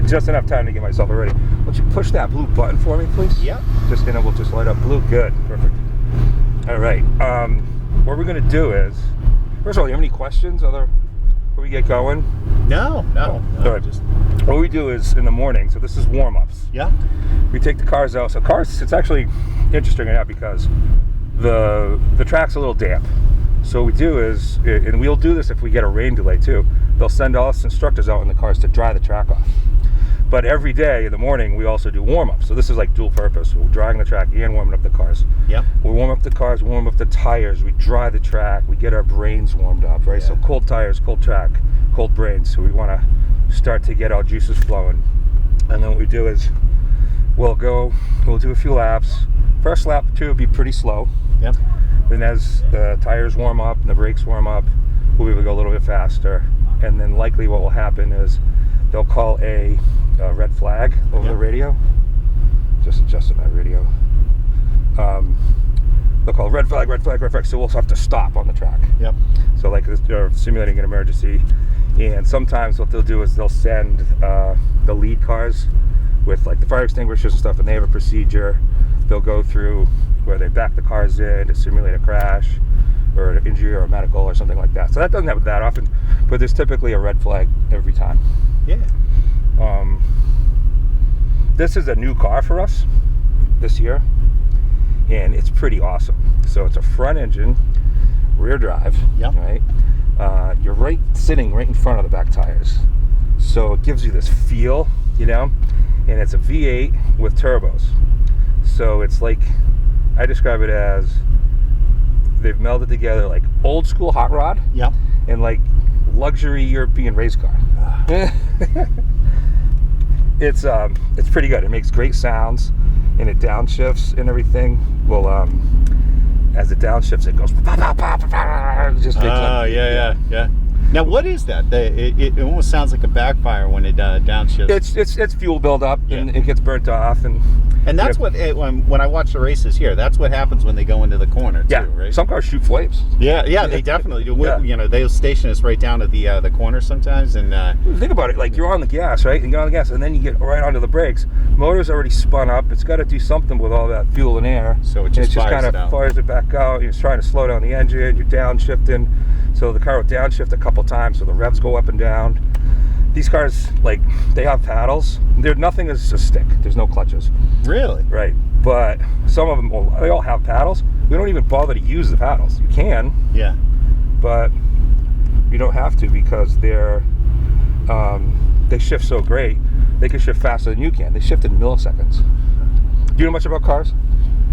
just enough time to get myself ready. Why don't you push that blue button for me, please? Yep. Just then it will just light up blue. Good. Perfect. All right. What we're going to do is, first of all, you have any questions before we get going? No. All right. What we do is in the morning, so this is warm-ups. Yeah. We take the cars out. So cars, it's actually interesting right now because the track's a little damp. So what we do is, and we'll do this if we get a rain delay too, they'll send all us instructors out in the cars to dry the track off. But every day in the morning, we also do warm-ups. So this is like dual purpose. We're drying the track and warming up the cars. Yep. We warm up the cars, warm up the tires, we dry the track, we get our brains warmed up, right? Yeah. So cold tires, cold track, cold brains. So we want to start to get our juices flowing. And then what we do is we'll do a few laps. First lap or two will be pretty slow. Yep. Then as the tires warm up and the brakes warm up, we'll be able to go a little bit faster. And then likely what will happen is they'll call a red flag over the radio. Just adjusted my radio. They'll call red flag, red flag, red flag. So we'll have to stop on the track. Yep. So like they're simulating an emergency. And sometimes what they'll do is they'll send the lead cars with like the fire extinguishers and stuff, and they have a procedure. They'll go through where they back the cars in to simulate a crash or an injury or a medical or something like that. So that doesn't happen that often, but there's typically a red flag every time. Yeah. This is a new car for us this year, and it's pretty awesome. So it's a front engine, rear drive, Yep. right? You're sitting right in front of the back tires. So it gives you this feel, and it's a V8 with turbos. So it's like, I describe it as they've melded together like old school hot rod Yep. and like luxury European race car. It's pretty good. It makes great sounds, and it downshifts and everything. Well, as it downshifts, it goes pa, pa, pa, pa, pa, just makes yeah. Now, what is that? It almost sounds like a backfire when it downshift. It's fuel buildup, and it gets burnt off, and that's what when I watch the races here, that's what happens when they go into the corner too, right? Some cars shoot flames. Yeah, they definitely do. Yeah. They'll station us right down at the corner sometimes, and think about it. Like you're on the gas, right? And you get on the gas, and then you get right onto the brakes. Motor's already spun up. It's got to do something with all that fuel and air. So it just kind of fires it back out. You're trying to slow down the engine. You're downshifting. So the car will downshift a couple times, so the revs go up and down. These cars, like, they have paddles. Nothing is a stick. There's no clutches. Really? Right. But some of them, they all have paddles. We don't even bother to use the paddles. You can. Yeah. But you don't have to because they shift so great. They can shift faster than you can. They shift in milliseconds. Do you know much about cars?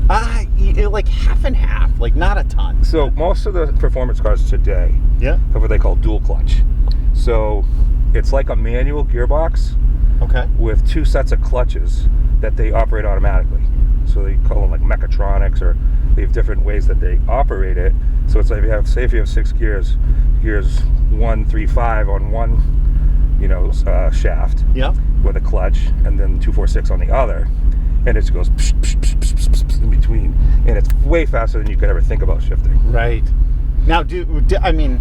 Like half and half, like not a ton. So most of the performance cars today have what they call dual clutch. So it's like a manual gearbox with two sets of clutches that they operate automatically. So they call them like mechatronics, or they have different ways that they operate it. So it's like if you have 6 gears 1, 3, 5 on one shaft with a clutch, and then 2, 4, 6 on the other. And it just goes psh, psh, psh, psh, psh, psh, in between, and it's way faster than you could ever think about shifting. Right. Now, I mean,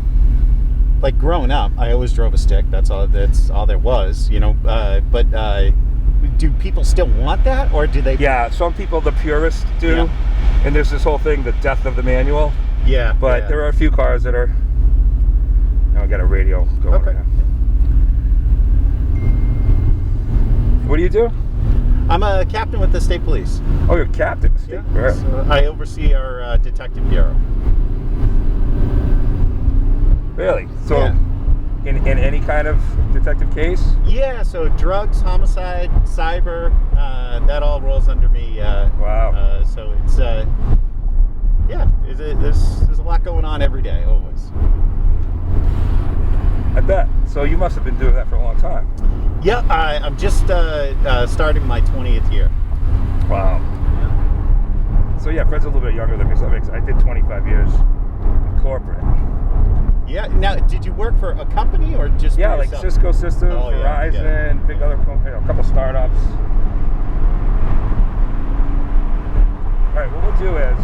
like growing up, I always drove a stick. That's all there was, But do people still want that, or do they? Yeah, some people, the purists, do. Yeah. And there's this whole thing, the death of the manual. Yeah. But there are a few cars that are. Now I got a radio going right now. What do you do? I'm a captain with the state police. Oh, you're a captain? Yeah. Right. So I oversee our detective bureau. Really? So, in any kind of detective case? Yeah. So drugs, homicide, cyber, that all rolls under me. Wow. So it's there's a lot going on every day, always. I bet. So you must have been doing that for a long time. Yeah, I'm just starting my 20th year. Wow. Yeah. So yeah, Fred's a little bit younger than me, so I did 25 years in corporate. Yeah. Now, did you work for a company or just? Yeah, like Cisco Systems, Verizon, big other companies, a couple startups. All right, what we'll do is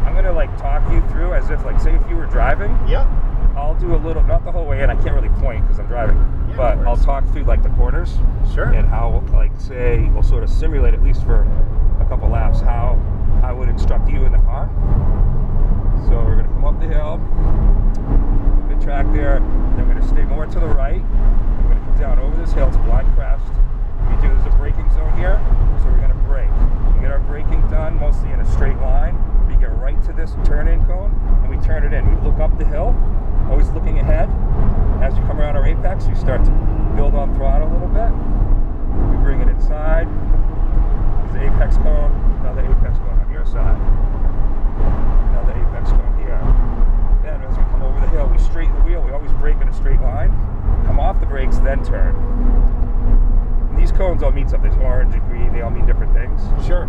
I'm gonna like talk you through as if, like, say if you were driving. Yeah. I'll do a little, not the whole way in. I can't really point because I'm driving. but I'll talk through like the corners. Sure. And how, like, say, we'll sort of simulate, at least for a couple laps, how I would instruct you in the car. So we're going to come up the hill, good track there, and then we're going to stay more to the right. We're going to come down over this hill. It's a blind crest. There's a braking zone here, so we're going to brake. We get our braking done mostly in a straight line. We get right to this turn-in cone, and we turn it in. We look up the hill, always looking ahead. As you come around our apex, you start to build on throttle a little bit. We bring it inside. There's the apex cone, another apex cone on your side, another apex cone here. Then as we come over the hill, we straighten the wheel. We always brake in a straight line, come off the brakes, then turn. And these cones all mean something. There's orange and green, they all mean different things. Sure.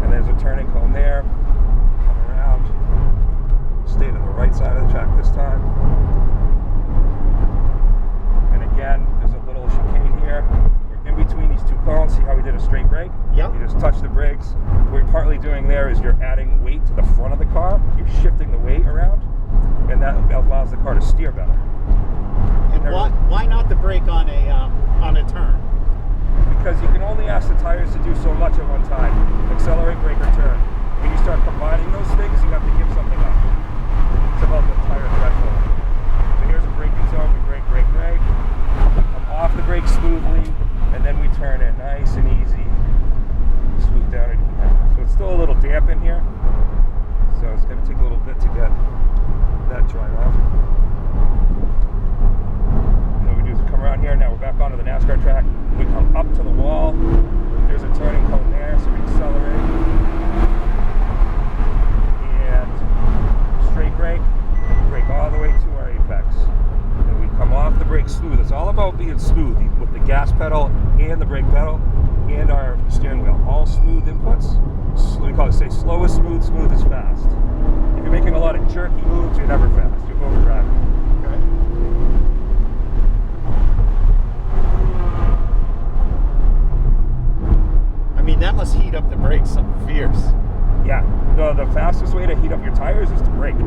And there's a turning cone there. Come around, stay to the right side of the track this time. And again, there's a little chicane here. We're in between these two cones. See how we did a straight brake? Yep. You just touch the brakes. What you're partly doing there is you're adding weight to the front of the car. You're shifting the weight around, and that allows the car to steer better. And why not the brake on a turn? Because you can only ask the tires to do so much at one time. Accelerate, brake, or turn. When you start combining those things, you have to give something up. It's about the tire threshold. So here's a braking zone. We brake, brake, brake. Come off the brake smoothly, and then we turn in nice and easy. Smooth down in here. So it's still a little damp in here. So it's going to take a little bit to get that dried off. And then we do is come around here. Now we're back onto the NASCAR track. We come up to the wall. There's a turning cone there, so we accelerate. And straight brake all the way to our apex. Then we come off the brake smooth. It's all about being smooth with the gas pedal and the brake pedal and our steering wheel. All smooth inputs. We call it, say, slow is smooth, smooth is fast. If you're making a lot of jerky moves, you're never fast. You're overdriving. Okay. I mean, that must heat up the brakes something fierce. Yeah. The fastest way to heat up your tires is to brake.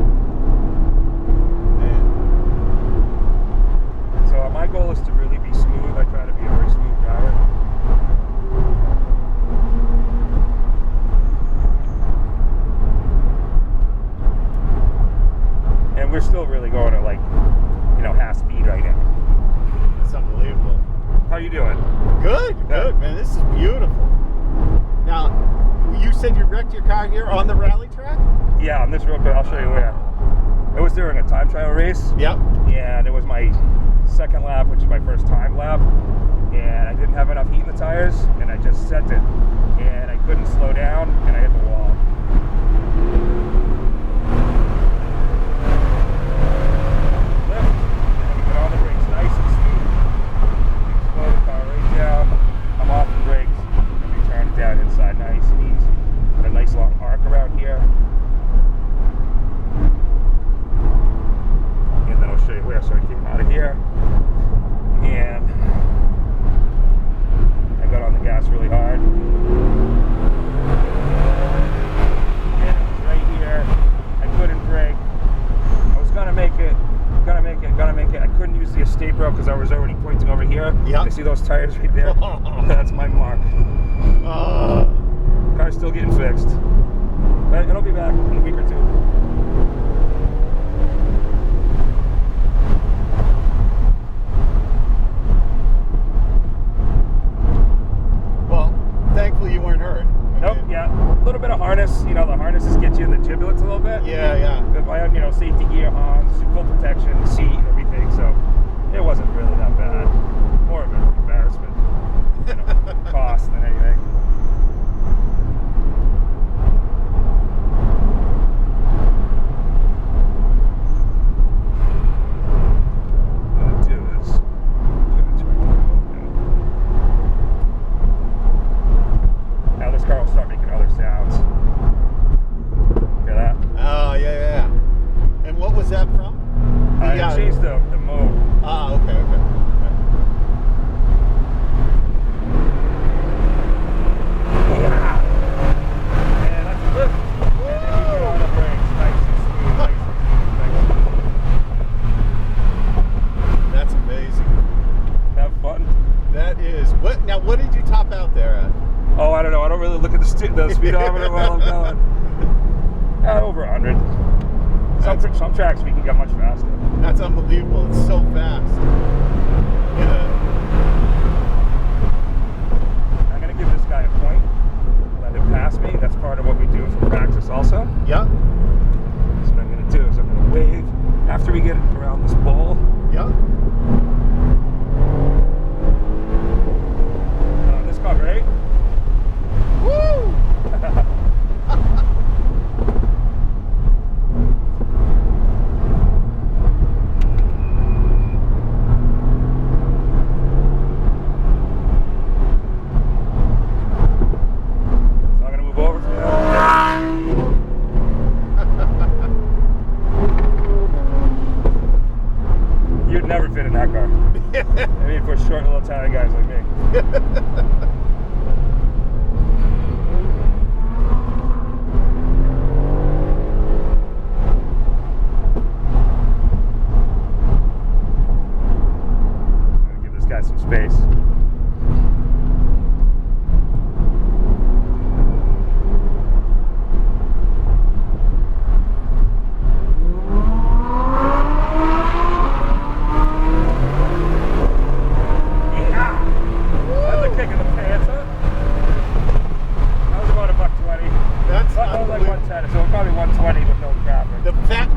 So my goal is to really be smooth. I try to be a very smooth driver. And we're still really going at, like, half speed right now. It's unbelievable. How you doing? Good, man. This is beautiful. Now, you said you wrecked your car here on the rally track? Yeah, on this road, but I'll show you where. It was during a time trial race. Yep. And it was my second lap, which is my first time lap. And I didn't have enough heat in the tires, and I just sent it. And I couldn't slow down, and I hit the wall. Lift, and then we get on the brakes nice and smooth. We slow the car right down, come off the brakes, and we turn it down inside nice and easy. Got a nice long arc around here. And then I'll show you where. So I came out of here, and I got on the gas really hard. And it was right here. I couldn't brake. I was gonna make it. I couldn't use the escape route because I was already pointing over here. Yeah. You see those tires right there? That's my mark. Car's still getting fixed. But it'll be back in a week or two. Well, thankfully you weren't hurt. Nope, yeah. A little bit of harness. The harnesses get you in the giblets a little bit. Yeah. But my own, safety gear on, full protection, seat, and everything. So it wasn't really that bad. More of an embarrassment, cost than anything. What I'm gonna do is put it to now this car will start making other sounds. Hear that? Oh, yeah. And what was that from? I changed Now, what did you top out there at? Oh, I don't know. I don't really look at the speedometer while I'm going. Over 100. Some tracks we can get much faster. That's unbelievable. It's so fast. Yeah. I'm going to give this guy a point. Let him pass me. That's part of what we do for practice also. Yeah. So what I'm going to do is I'm going to wave after we get around this bowl. Yeah. This car, right? Woo! You'd never fit in that car. Maybe for short little tiny guys like me. I'm gonna give this guy some space.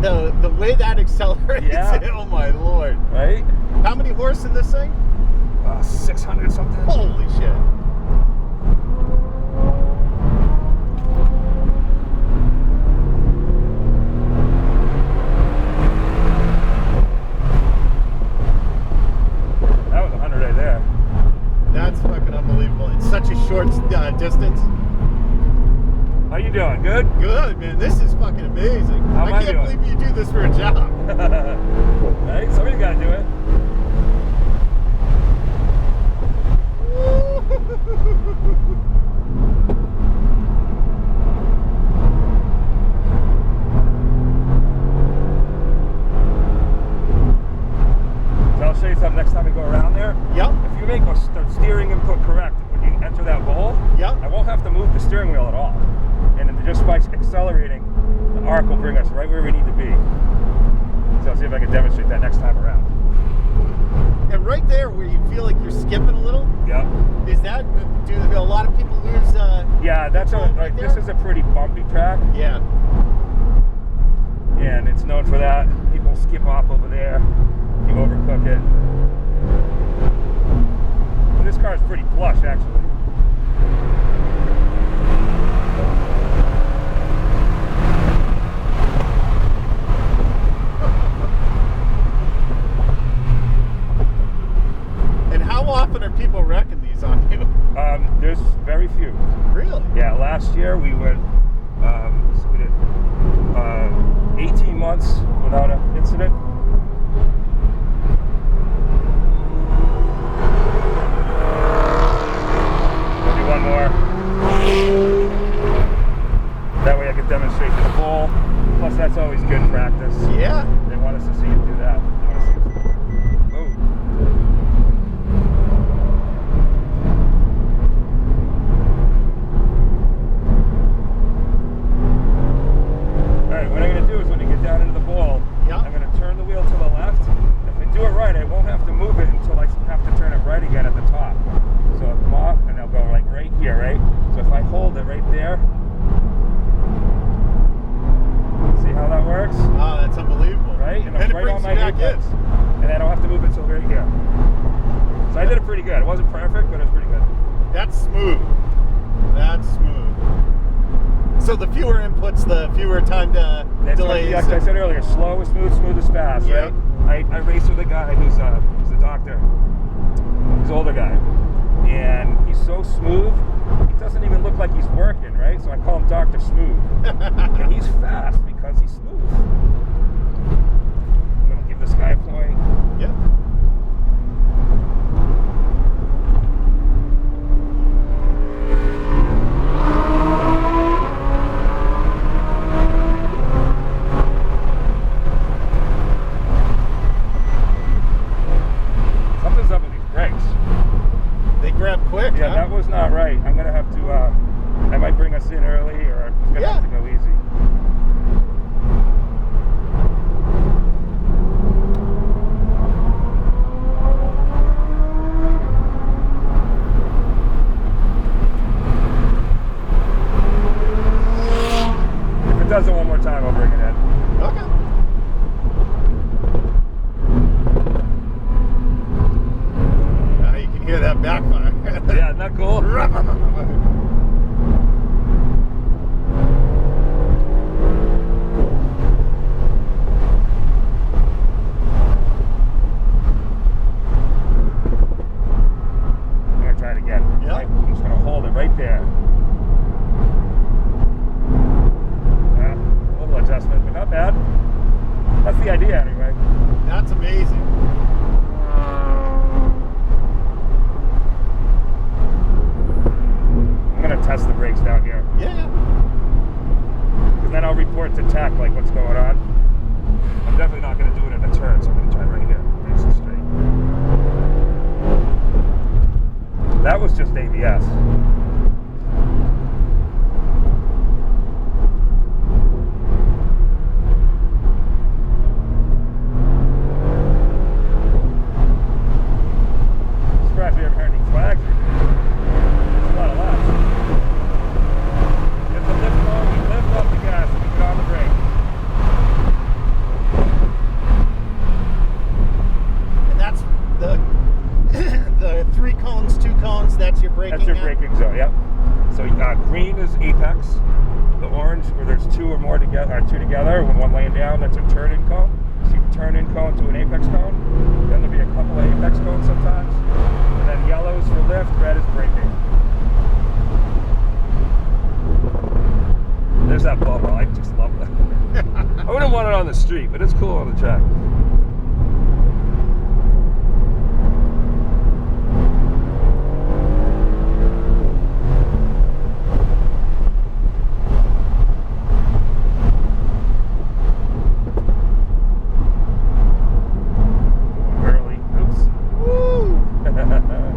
The way that accelerates, oh my lord. Right? How many horse in this thing? 600 something. Holy shit. That was 100 right there. That's fucking unbelievable. It's such a short distance. How you doing? Good? Good, man. This is fucking amazing. How am I can't believe you do this for a job. Right? Somebody's got to do it. So I'll show you something next time we go around there. Yep. If you make the steering input correct when you enter that bowl, yep, I won't have to move the steering wheel at all. And just by accelerating, the arc will bring us right where we need to be. So I'll see if I can demonstrate that next time around. And right there where you feel like you're skipping a little, yep. Is that, do a lot of people lose yeah, that's this is a pretty bumpy track. Yeah. And it's known for that. People skip off over there. You overcook it. And this car is pretty plush, actually. And how often are people wrecking these on you? There's very few. Really? Yeah, last year we went, so we did 18 months without an incident. Maybe one more. That way I can demonstrate the bowl. Plus that's always good practice. Yeah. They want us to see you do that. They want to see us move. Alright, what I'm going to do is when you get down into the bowl, I'm going to turn the wheel to the left. If I do it right, I won't have to move it until I have to turn it right again at the top. So I'll come off and I'll go like right here, right? So if I hold it right there, see how that works? Oh, that's unbelievable. Right? And I'm right on my apex. And I don't have to move it until right here. So I did it pretty good. It wasn't perfect, but it was pretty good. That's smooth. That's smooth. So the fewer inputs, the fewer time to delays. Like I said earlier, slow is smooth, smooth is fast, right? I race with a guy who's a doctor. He's an older guy. And he's so smooth, he doesn't even look like he's working, right? So I call him Dr. Smooth. And he's fast because he's smooth. I'm going to give this guy a point. Yep. Something's up with these brakes. They zebra up quick. Yeah, huh? that was not right. I'm gonna have to. I might bring us in early, or I'm just gonna have to go easy. If it does it one more time, I'll bring it in. Okay. Now you can hear that backfire. Yeah, isn't that cool? I'm gonna try it again. Yeah. Right, I'm just gonna hold it right there. A little adjustment, but not bad. That's the idea anyway. That's amazing. I'm gonna test the brakes down here. Yeah. Because then I'll report to tech like what's going on. I'm definitely not gonna do it in a turn, so I'm gonna try right here. Nice and straight. That was just ABS. Surprised we haven't heard any flags. It's a lot of laps. Get the lift going, we lift off the gas, and we get on the brake. And that's the 3 cones, 2 cones. That's your braking. That's your now? braking zone, yep. So green is apex. The orange, where there's 2 or more together, or 2 together, with 1 laying down, that's a turn-in cone. So you turn in cone to an apex cone. Then there'll be a couple of apex cones sometimes. And then yellow is for lift, red is braking. There's that bubble. I just love that. I wouldn't want it on the street, but it's cool on the track. Early. Oops. Woo!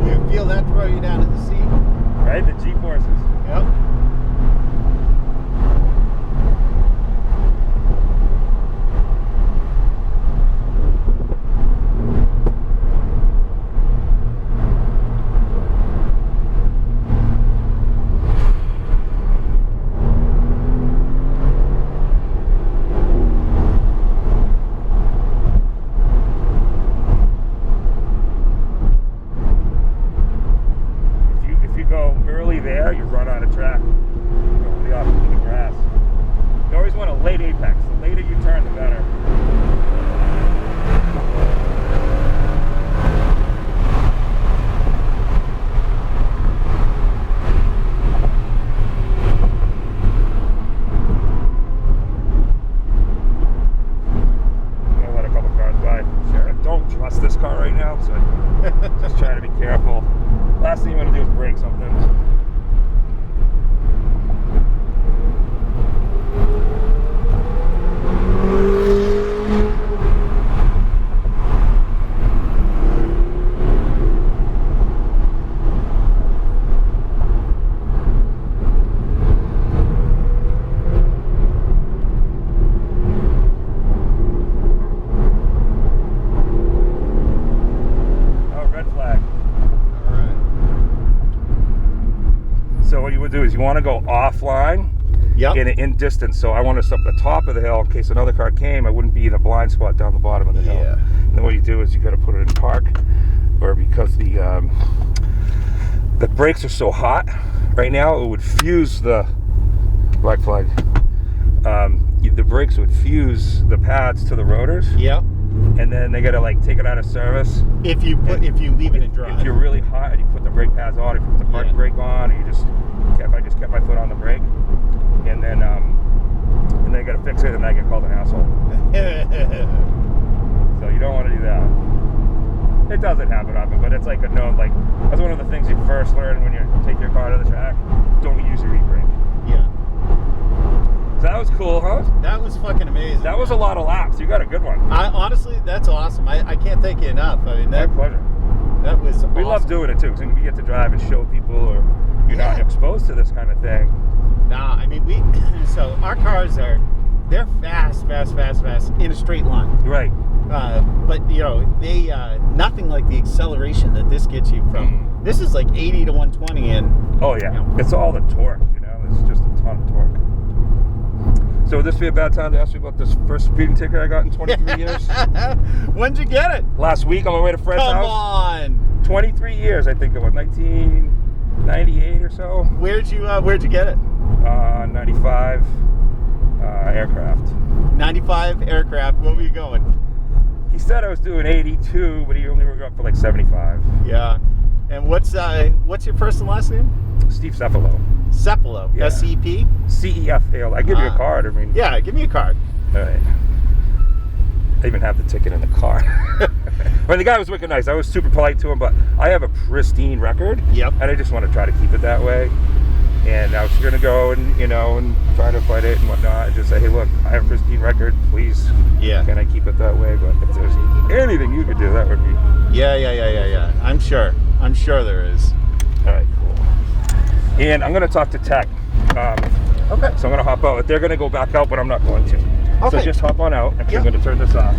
You feel that throw you down in the seat. Right? The G-forces. Yep. If you go early there, you run out of track. You go way off into the grass. You always want a late apex. The later you turn, the better. I'm gonna let a couple cars by. Sure. I don't trust this car right now, so just trying to be careful. Last thing you want to do is break something. Oh, red flag. All right. So what you would do is you want to go offline Yep. in distance. So I want to stop at the top of the hill in case another car came. I wouldn't be in a blind spot down the bottom of the hill. Yeah. And then what you do is you got to put it in park, or because the brakes are so hot right now, it would fuse the black flag. The brakes would fuse the pads to the rotors, Yep. and then they got to like take it out of service. If you leave it in drive. If you're really hot and you put the brake pads on, if you put the park Yeah. brake on, or if I just kept my foot on the brake, and then I got to fix it, and I get called an asshole. So you don't want to do that. It doesn't happen often, but it's like a known, like, that's one of the things you first learn when you take your car to the track. Don't use your e-brake. Yeah. So that was cool, huh? That was fucking amazing. That was a lot of laps. You got a good one. Honestly, that's awesome. I can't thank you enough. I mean, My pleasure. that was We awesome. love doing it too, because we get to drive and show people, or you're not exposed to this kind of thing. Nah, I mean, so our cars they're fast in a straight line. Right. But they nothing like the acceleration that this gets you from. This is like 80 to 120, and oh yeah, it's all the torque. It's just a ton of torque. So would this be a bad time to ask you about this first speeding ticket I got in 23 years? When'd you get it? Last week on my way to Fred's house. Come on. 23 years, I think it was 1998 or so. Where'd you get it? 95 aircraft. 95 aircraft. What were you going? He said I was doing 82, but he only wrote up for like 75. Yeah. And what's your first and last name? Steve Cepalo. Cepalo. Yeah. S-E-P? C-E-F-A-L. I give you a card. I mean. Yeah, give me a card. All right. I even have the ticket in the car. I mean, the guy was wicked nice. I was super polite to him, but I have a pristine record. Yep. And I just want to try to keep it that way. And I was going to go and, and try to fight it and whatnot. And just say, hey, look, I have a pristine record. Please, can I keep it that way? But if there's anything you could do, that would be... Yeah. I'm sure there is. All right, cool. And I'm going to talk to Tech. Okay. So I'm going to hop out. They're going to go back out, but I'm not going to. Okay. So just hop on out. Actually, Yep. I'm going to turn this off.